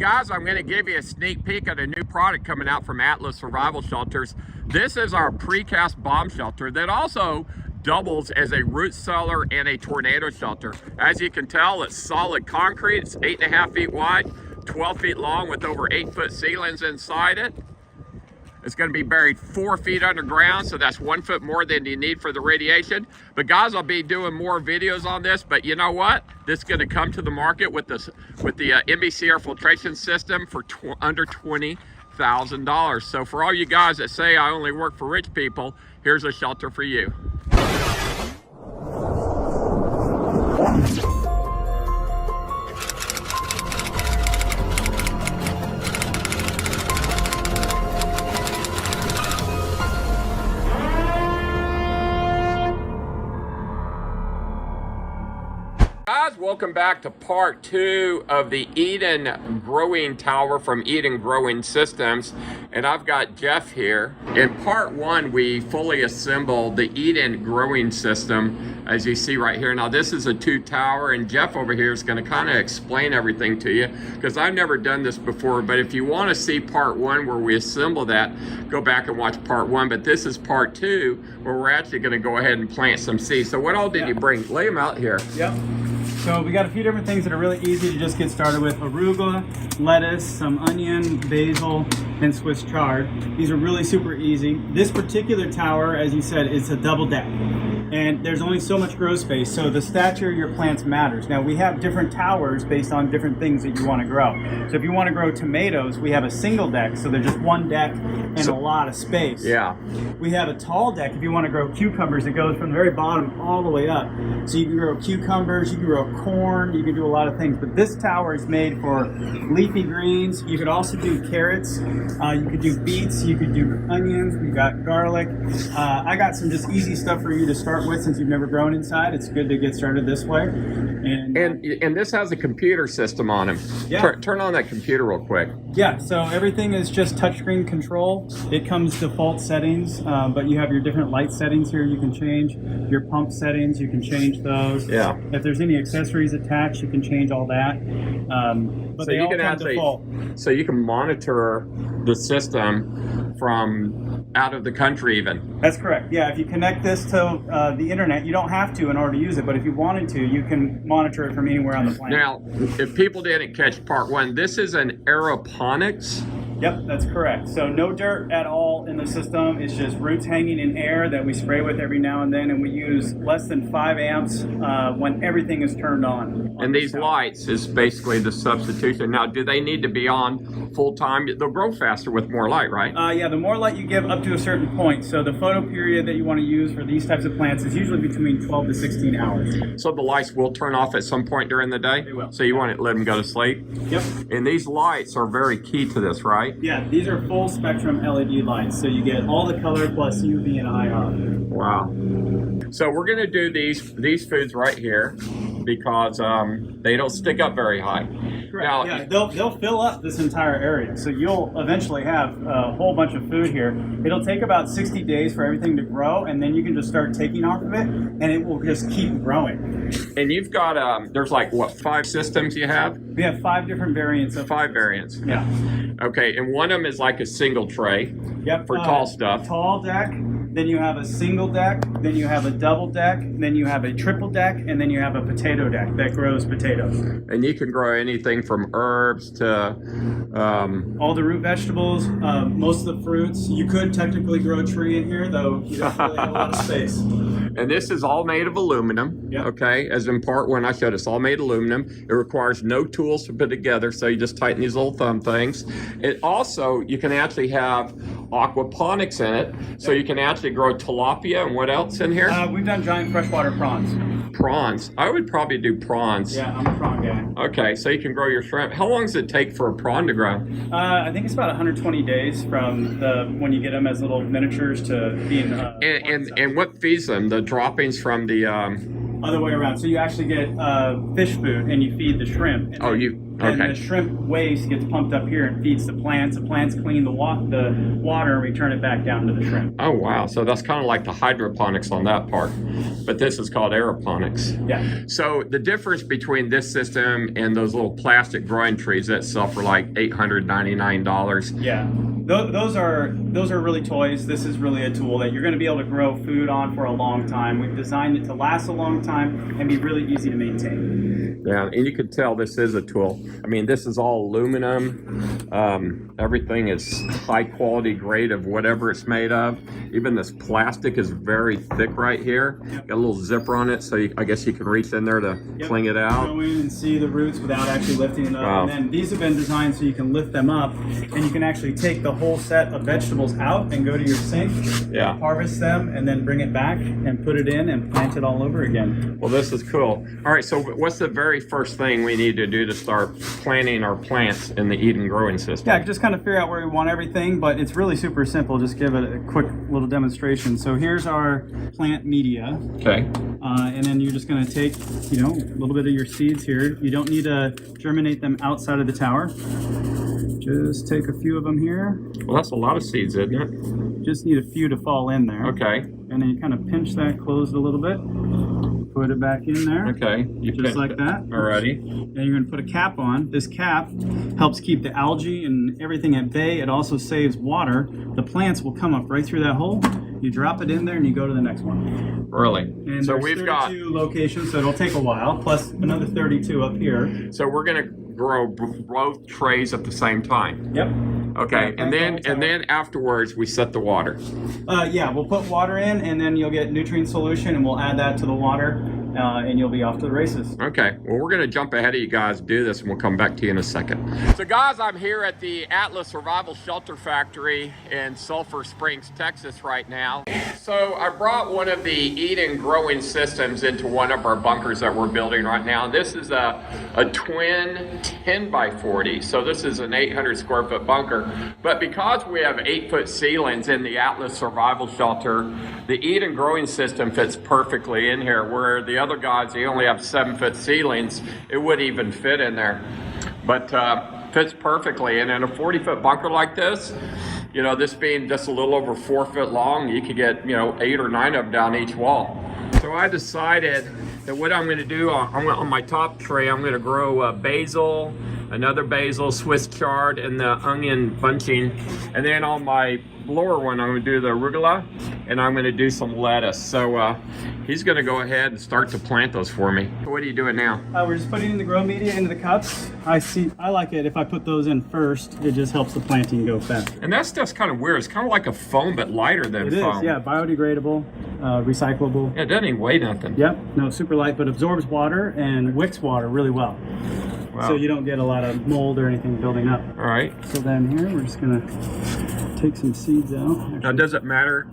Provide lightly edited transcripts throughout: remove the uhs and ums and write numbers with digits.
guys, I'm going to give you a sneak peek at a new product coming out from Atlas Survival Shelters. This is our precast bomb shelter that also doubles as a root cellar and a tornado shelter. As you can tell, it's solid concrete. It's 8.5 feet wide, 12 feet long with over 8-foot ceilings inside it. It's going to be buried 4 feet underground, so that's 1 foot more than you need for the radiation. But guys, I'll be doing more videos on this, but you know what? This is going to come to the market with the NBC air filtration system for under $20,000. So for all you guys that say I only work for rich people, here's a shelter for you. Guys, welcome back to part 2 of the Eden Growing Tower from Eden Growing Systems, and I've got Jeff here. In part 1, we fully assembled the Eden Growing System, as you see right here. Now this is a 2-tower, and Jeff over here is going to kind of explain everything to you, because I've never done this before. But if you want to see part 1 where we assemble that, go back and watch part 1. But this is part 2 where we're actually going to go ahead and plant some seeds. So what all did you bring? Lay them out here. Yep. So we got a few different things that are really easy to just get started with. Arugula, lettuce, some onion, basil, and Swiss chard. These are really super easy. This particular tower, as you said, is a double deck. And there's only so much grow space, so the stature of your plants matters. Now we have different towers based on different things that you want to grow. So if you want to grow tomatoes, we have a single deck, so there's just one deck and a lot of space. Yeah. We have a tall deck if you want to grow cucumbers. It goes from the very bottom all the way up. So you can grow cucumbers, you can grow corn, you can do a lot of things. But this tower is made for leafy greens. You could also do carrots, you could do beets, you could do onions, we got garlic. I got some just easy stuff for you to start with since you've never grown inside. It's good to get started this way. And this has a computer system on it. Yeah. Turn on that computer real quick. Yeah, so everything is just touchscreen control. It comes default settings, but you have your different light settings here you can change. Your pump settings, you can change those. Yeah. If there's any accessories attached, you can change all that. But So they you all can come actually, default. so you can monitor the system from out of the country even. That's correct. Yeah, if you connect this to the internet, you don't have to in order to use it, but if you wanted to, you can monitor it from anywhere on the planet. Now, if people didn't catch part 1, this is an aeroponics. Yep, that's correct. So no dirt at all in the system. It's just roots hanging in air that we spray with every now and then, and we use less than 5 amps when everything is turned on. And these lights is basically the substitution. Now, do they need to be on full time? They'll grow faster with more light, right? Yeah, the more light you give up to a certain point. So the photo period that you want to use for these types of plants is usually between 12 to 16 hours. So the lights will turn off at some point during the day? They will. So you want to let them go to sleep? Yep. And these lights are very key to this, right? Yeah, these are full spectrum LED lights. So you get all the color plus UV and IR. Wow. So we're going to do these foods right here because they don't stick up very high. Correct. Now, yeah, they'll fill up this entire area. So you'll eventually have a whole bunch of food here. It'll take about 60 days for everything to grow, and then you can just start taking off of it, and it will just keep growing. And you've got, there's like, what, 5 systems you have? We have 5 different variants of 5 variants. Yeah. Okay, and one of them is like a single tray. Yep. For tall stuff. Tall deck, then you have a single deck, then you have a double deck, then you have a triple deck, and then you have a potato deck that grows potatoes. And you can grow anything from herbs to... all the root vegetables, most of the fruits. You could technically grow a tree in here, though you don't really have a lot of space. And this is all made of aluminum, Yep. okay? As in part 1, I showed it's all made aluminum. It requires no tools to put together, so you just tighten these little thumb things. It also, you can actually have aquaponics in it, so you can actually grow tilapia. And what else in here? We've done giant freshwater prawns. Prawns. I would probably do prawns. Yeah, I'm a prawn guy. Okay, so you can grow your shrimp. How long does it take for a prawn to grow? I think it's about 120 days from when you get them as little miniatures to being. And what feeds them? The droppings from the... Other way around. So you actually get fish food and you feed the shrimp. And And Okay. the shrimp waste gets pumped up here and feeds the plants. The plants clean the water and return it back down to the shrimp. Oh, wow. So that's kind of like the hydroponics on that part. But this is called aeroponics. Yeah. So the difference between this system and those little plastic growing trees that sell for like $899. Yeah. Those are really toys. This is really a tool that you're going to be able to grow food on for a long time. We've designed it to last a long time and be really easy to maintain. Yeah, and you can tell this is a tool. I mean, this is all aluminum. Everything is high quality grade of whatever it's made of. Even this plastic is very thick right here. Got a little zipper on it, so I guess you can reach in there to clean it out. Go in and see the roots without actually lifting it up. Wow. And then these have been designed so you can lift them up, and you can actually take the whole set of vegetables out and go to your sink, Yeah. harvest them, and then bring it back and put it in and plant it all over again. Well, this is cool. All right, so what's the very first thing we need to do to start planting our plants in the Eden growing system? Yeah, just kind of figure out where we want everything, but it's really super simple. Just give it a quick little demonstration. So here's our plant media. Okay. And then you're just going to take, a little bit of your seeds here. You don't need to germinate them outside of the tower. Just take a few of them here. Well, that's a lot of seeds, isn't it? Just need a few to fall in there. Okay. And then you kind of pinch that closed a little bit. Put it back in there. Okay. You Just like that. Alrighty. Then you're going to put a cap on. This cap helps keep the algae and everything at bay. It also saves water. The plants will come up right through that hole. You drop it in there and you go to the next one. Really? And So there's we've 32 got. locations, so it'll take a while, plus another 32 up here. So we're gonna grow both trays at the same time. Yep. Okay. Yeah, And then afterwards we set the water. Yeah, we'll put water in, and then you'll get nutrient solution, and we'll add that to the water, and you'll be off to the races. Okay, well, we're going to jump ahead of you guys, do this, and we'll come back to you in a second. So, guys, I'm here at the Atlas Survival Shelter Factory in Sulphur Springs, Texas right now. So, I brought one of the Eden growing systems into one of our bunkers that we're building right now. This is a twin 10 by 40, so this is an 800 square foot bunker. But because we have 8-foot ceilings in the Atlas Survival Shelter, the Eden growing system fits perfectly in here, where the other guys, they only have 7-foot ceilings. It wouldn't even fit in there, but fits perfectly. And in a 40-foot bunker like this, this being just a little over 4 foot long, you could get 8 or 9 of them down each wall. So I decided that what I'm going to do on my top tray, I'm going to grow basil, another basil, Swiss chard, and the onion bunching. And then on my lower one, I'm going to do the arugula, and I'm going to do some lettuce. So he's going to go ahead and start to plant those for me. So what are you doing now? We're just putting in the grow media into the cups. I like it if I put those in first. It just helps the planting go fast. And that stuff's kind of weird. It's kind of like a foam, but lighter than It foam. is, yeah, biodegradable, recyclable. Yeah, it doesn't even weigh nothing. Yep, no, super light, but absorbs water and wicks water really well. Wow. So you don't get a lot of mold or anything building up. All right. So then here, we're just gonna take some seeds out. Now, does it matter?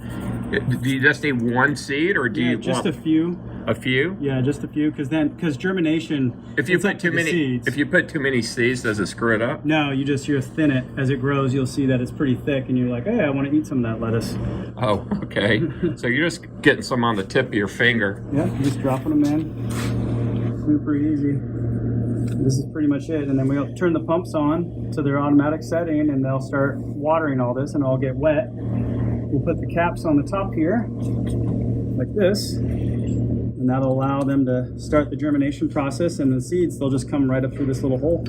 Do you just need one seed, or do you just want a few? a few? Yeah, just a few, because germination. If you it's up put to too the many, seeds. if you put too many seeds, does it screw it up? No, you thin it as it grows. You'll see that it's pretty thick, and you're like, hey, I want to eat some of that lettuce. Oh, okay. So you're just getting some on the tip of your finger. Yeah, just dropping them in. Super easy. This is pretty much it, and then we'll turn the pumps on to their automatic setting, and they'll start watering all this, and it'll get wet. We'll put the caps on the top here, like this, and that'll allow them to start the germination process, and the seeds, they'll just come right up through this little hole.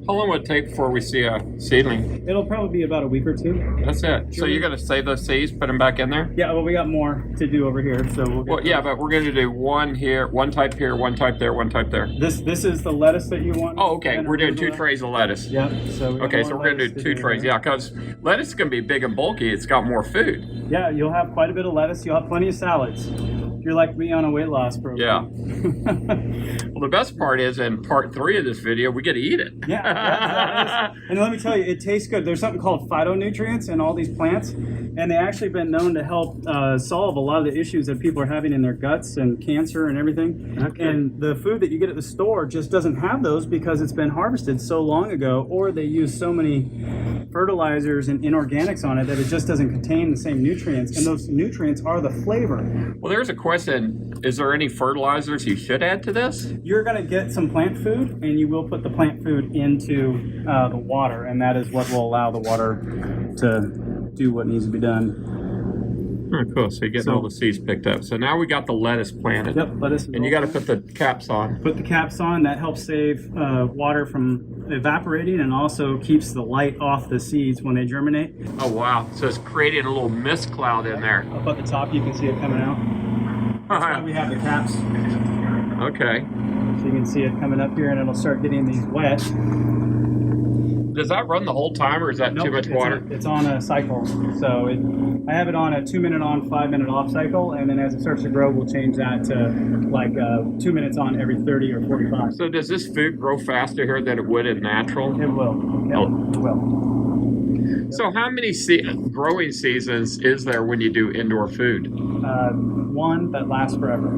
How long would it take before we see a seedling? It'll probably be about a week or two. That's it. So you're going to save those seeds, put them back in there? Yeah, well, we got more to do over here, so we'll get Well, yeah, but we're going to do one here, one type here, one type there, one type there. This is the lettuce that you want. Oh, okay. and We're doing 2 arugula. trays of lettuce. Yeah. So Okay, so we're going to do 2 trays. Yeah, because lettuce is going to be big and bulky. It's got more food. Yeah, you'll have quite a bit of lettuce. You'll have plenty of salads. If you're like me on a weight loss program. Yeah. Well, the best part is in part 3 of this video, we get to eat it. Yeah, that is. And let me tell you, it tastes good. There's something called phytonutrients in all these plants, and they've actually been known to help solve a lot of the issues that people are having in their guts and cancer and everything. Okay. And the food that you get at the store just doesn't have those because it's been harvested so long ago, or they use so many fertilizers and inorganics on it that it just doesn't contain the same nutrients, and those nutrients are the flavor. Well, there's a question. Is there any fertilizers you should add to this? You're going to get some plant food, and you will put the plant food into the water, and that is what will allow the water to do what needs to be done. Oh, cool. So you're getting all the seeds picked up. So now we got the lettuce planted. Yep, lettuce. And you got to put the caps on. Put the caps on. That helps save water from evaporating and also keeps the light off the seeds when they germinate. Oh, wow. So it's creating a little mist cloud in there. Up at the top, you can see it coming out. That's why we have the caps. Okay. So you can see it coming up here, and it'll start getting these wet. Does that run the whole time, or is that too much water? It's on a cycle. So I have it on a 2-minute on, 5-minute off cycle, and then as it starts to grow, we'll change that to like 2 minutes on every 30 or 45. So does this food grow faster here than it would in natural? It will. It will. So how many growing seasons is there when you do indoor food? One that lasts forever.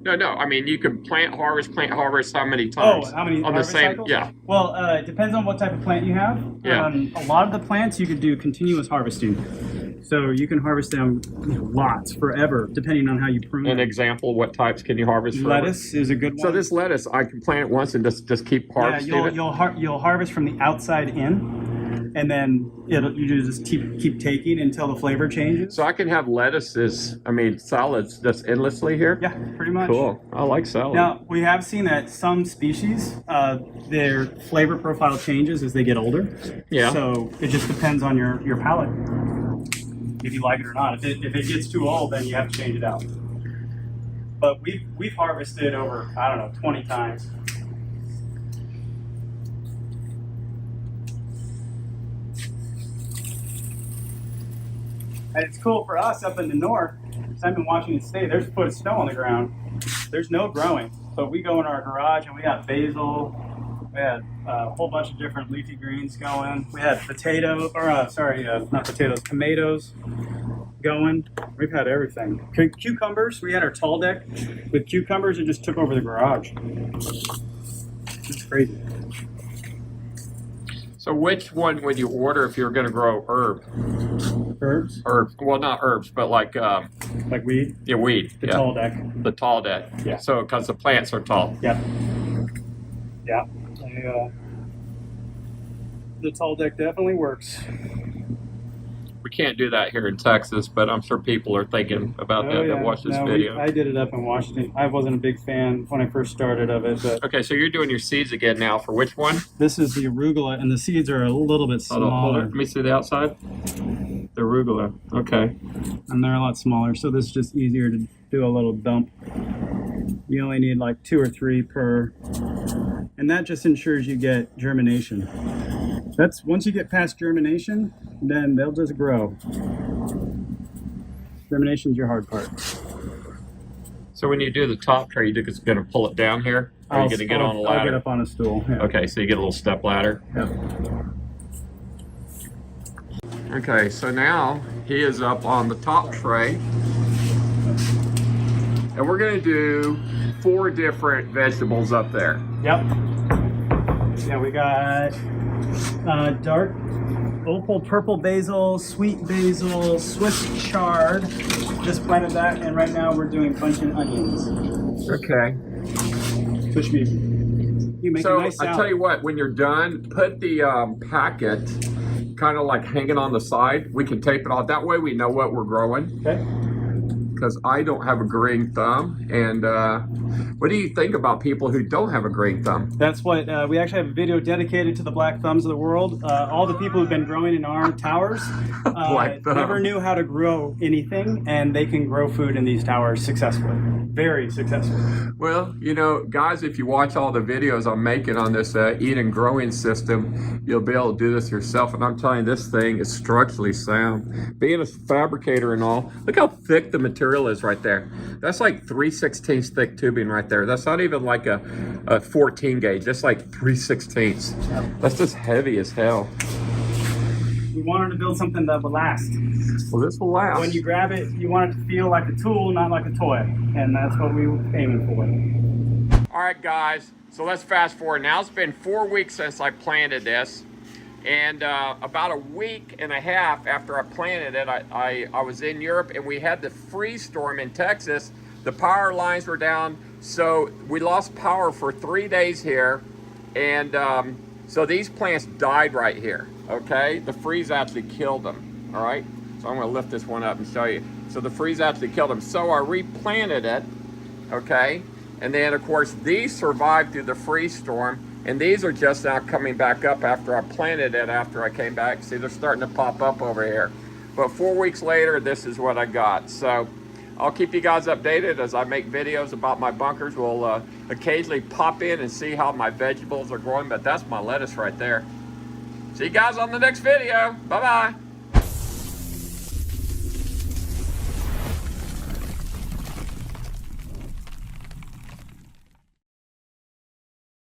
No. I mean, you can plant, harvest how many times? Oh, how many on the same cycles? Yeah. Well, it depends on what type of plant you have. Yeah. A lot of the plants you could do continuous harvesting. So you can harvest them lots, forever, depending on how you prune An them. example, what types can you harvest forever? Lettuce is a good one. So this lettuce, I can plant it once and just keep harvesting it? You'll harvest from the outside in, and then you just keep taking until the flavor changes. So I can have salads just endlessly here? Yeah, pretty much. Cool. I like salad. Now, we have seen that some species, their flavor profile changes as they get older. Yeah. So it just depends on your palate, if you like it or not. If it gets too old, then you have to change it out. But we've harvested over, 20 times. And it's cool for us up in the north, because I'm in Washington State, there's a foot of snow on the ground. There's no growing. But we go in our garage and we got basil, we had a whole bunch of different leafy greens going. We had tomatoes going. We've had everything. Cucumbers, we had our tall deck with cucumbers. It just took over the garage. It's crazy. So which one would you order if you were going to grow Herbs? Herbs. Well, not herbs, but like weed? Yeah, weed. The tall deck. The tall deck. Yeah. So because the plants are tall. Yep. Yeah. The tall deck definitely works. We can't do that here in Texas, but I'm sure people are thinking about that watch this video. I did it up in Washington. I wasn't a big fan when I first started of it. But okay, so you're doing your seeds again now for which one? This is the arugula, and the seeds are a little bit smaller. Hold on. Let me see the outside. The arugula. Okay. And they're a lot smaller, so this is just easier to do a little dump. You only need like 2 or 3 per, and that just ensures you get germination. That's once you get past germination, then they'll just grow. Germination's your hard part. So when you do the top tray, you're just going to pull it down here? Or are you going to get on a ladder? I'll get up on a stool. Yeah. Okay, so you get a little step ladder? Yeah. Okay, so now he is up on the top tray. And we're going to do 4 different vegetables up there. Yep. Yeah, we got dark opal purple basil, sweet basil, Swiss chard. Just planted that, and right now we're doing buncheon onions. Okay. Push me. You make a nice salad. I tell you what, when you're done, put the packet kind of like hanging on the side. We can tape it off. That way we know what we're growing. Okay. Because I don't have a green thumb. And what do you think about people who don't have a green thumb? That's what we actually have a video dedicated to the black thumbs of the world. All the people who've been growing in our towers never knew how to grow anything, and they can grow food in these towers successfully. Very successfully. Well, you know, guys, if you watch all the videos I'm making on this eat and growing system, you'll be able to do this yourself. And I'm telling you, this thing is structurally sound. Being a fabricator and all, look how thick the material is right there. That's like 3/16 thick tubing right there. That's not even like a 14 gauge. That's like 3/16. That's just heavy as hell. We wanted to build something that would last. Well, this will last. When you grab it, you want it to feel like a tool, not like a toy. And that's what we were aiming for. All right, guys. So let's fast forward. Now it's been 4 weeks since I planted this. And about a week and a half after I planted it, I was in Europe, and we had the freeze storm in Texas. The power lines were down, so we lost power for 3 days here. And so these plants died right here, okay? The freeze actually killed them, all right? So I'm gonna lift this one up and show you. So the freeze actually killed them. So I replanted it, okay? And then of course these survived through the freeze storm, and these are just now coming back up after I planted it, after I came back. See, they're starting to pop up over here. But 4 weeks later, this is what I got. So I'll keep you guys updated as I make videos about my bunkers. We'll occasionally pop in and see how my vegetables are growing, but that's my lettuce right there. See you guys on the next video. Bye-bye.